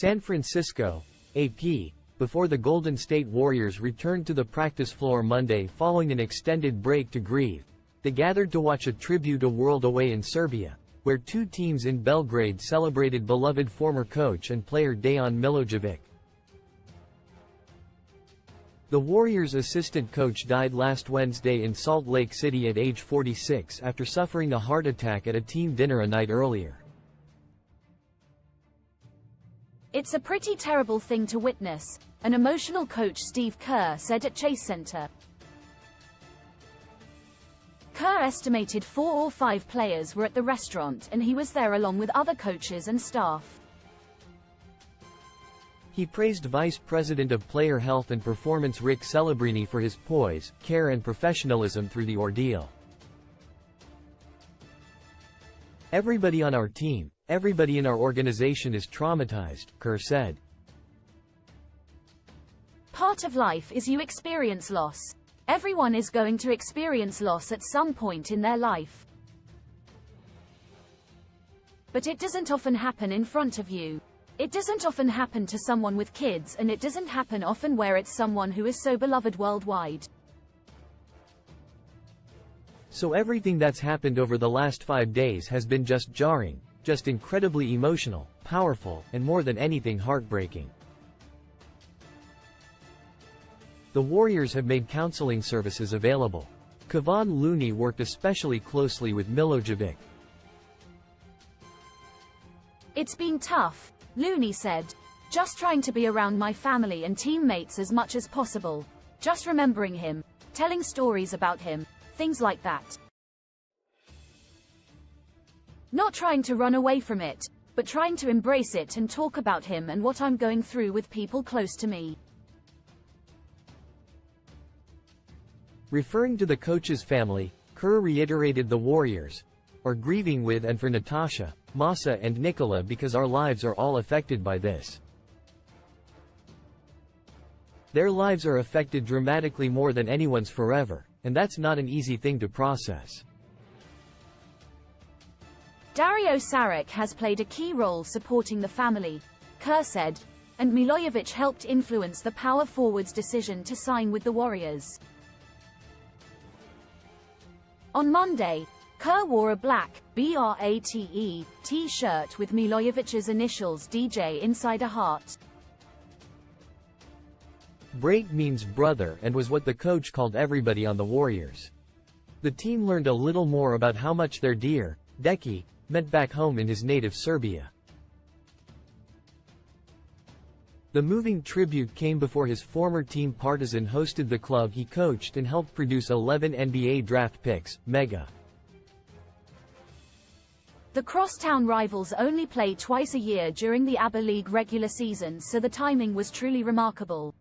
San Francisco, AP, before the Golden State Warriors returned to the practice floor Monday following an extended break to grieve. They gathered to watch a tribute to World away in Serbia, where two teams in Belgrade celebrated beloved former coach and player Dejan Milojević. The Warriors' assistant coach died last Wednesday in Salt Lake City at age 46 after suffering a heart attack at a team dinner a night earlier. "It's a pretty terrible thing to witness," an emotional coach Steve Kerr said at Chase Center. Kerr estimated 4 or 5 players were at the restaurant and he was there along with other coaches and staff. He praised Vice President of Player Health and Performance Rick Celebrini for his poise, care and professionalism through the ordeal. "Everybody on our team, everybody in our organization is traumatized," Kerr said. "Part of life is you experience loss. Everyone is going to experience loss at some point in their life. But it doesn't often happen in front of you. It doesn't often happen to someone with kids, and it doesn't happen often where it's someone who is so beloved worldwide. So everything that's happened over the last 5 days has been just jarring, just incredibly emotional, powerful, and more than anything heartbreaking." The Warriors have made counseling services available. Kevon Looney worked especially closely with Milojević. "It's been tough," Looney said. "Just trying to be around my family and teammates as much as possible. Just remembering him, telling stories about him, things like that. Not trying to run away from it, but trying to embrace it and talk about him and what I'm going through with people close to me." Referring to the coach's family, Kerr reiterated the Warriors are grieving with and for Natasha, Masa and Nikola because our lives are all affected by this. Their lives are affected dramatically more than anyone's forever, and that's not an easy thing to process. "Dario Saric has played a key role supporting the family," Kerr said, "and Milojević helped influence the power forward's decision to sign with the Warriors." On Monday, Kerr wore a black, BRATE, T-shirt with Milojevic's initials DJ inside a heart. Brat means brother and was what the coach called everybody on the Warriors. The team learned a little more about how much their dear, Deki, meant back home in his native Serbia. The moving tribute came before his former team Partizan hosted the club he coached and helped produce 11 NBA draft picks, Mega. The crosstown rivals only play twice a year during the ABA League regular season, so the timing was truly remarkable.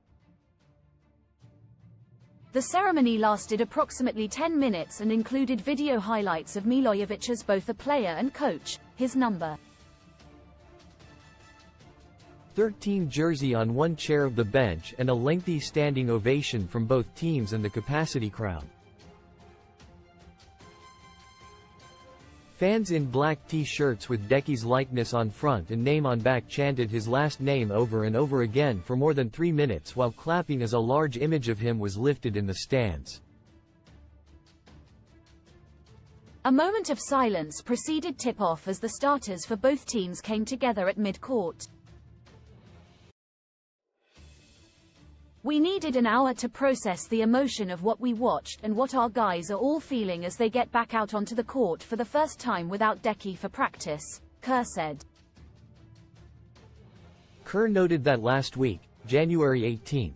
The ceremony lasted approximately 10 minutes and included video highlights of Milojević as both a player and coach, his number 13 jersey on one chair of the bench, and a lengthy standing ovation from both teams and the capacity crowd. Fans in black T-shirts with Deki's likeness on front and name on back chanted his last name over and over again for more than 3 minutes while clapping as a large image of him was lifted in the stands. A moment of silence preceded tip-off as the starters for both teams came together at mid-court. "We needed an hour to process the emotion of what we watched and what our guys are all feeling as they get back out onto the court for the first time without Deki for practice," Kerr said. Kerr noted that last week, January 18,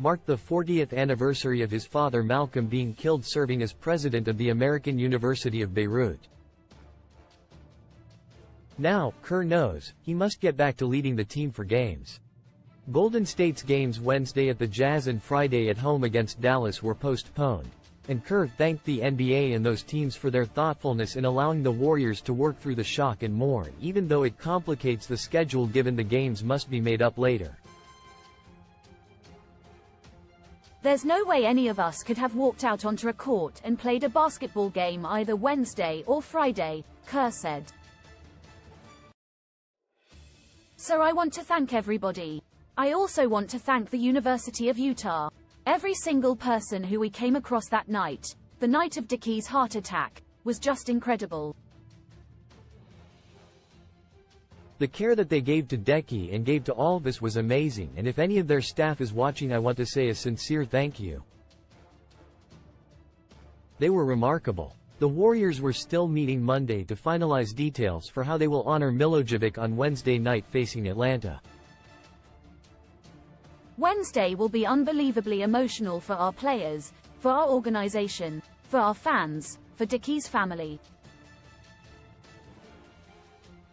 marked the 40th anniversary of his father Malcolm being killed serving as president of the American University of Beirut. Now, Kerr knows, he must get back to leading the team for games. Golden State's games Wednesday at the Jazz and Friday at home against Dallas were postponed, and Kerr thanked the NBA and those teams for their thoughtfulness in allowing the Warriors to work through the shock and mourn, even though it complicates the schedule given the games must be made up later. "There's no way any of us could have walked out onto a court and played a basketball game either Wednesday or Friday," Kerr said. So I want to thank everybody. I also want to thank the University of Utah. Every single person who we came across that night, the night of Dickie's heart attack, was just incredible. The care that they gave to Decky and gave to all of us was amazing, and if any of their staff is watching, I want to say a sincere thank you. They were remarkable. The Warriors were still meeting Monday to finalize details for how they will honor Milojević on Wednesday night facing Atlanta. Wednesday will be unbelievably emotional for our players, for our organization, for our fans, for Dickie's family.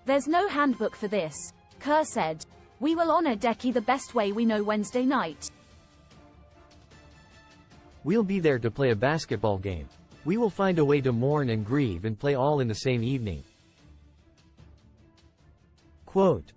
There's no handbook for this, Kerr said. We will honor Decky the best way we know Wednesday night. We'll be there to play a basketball game. We will find a way to mourn and grieve and play all in the same evening. Quote,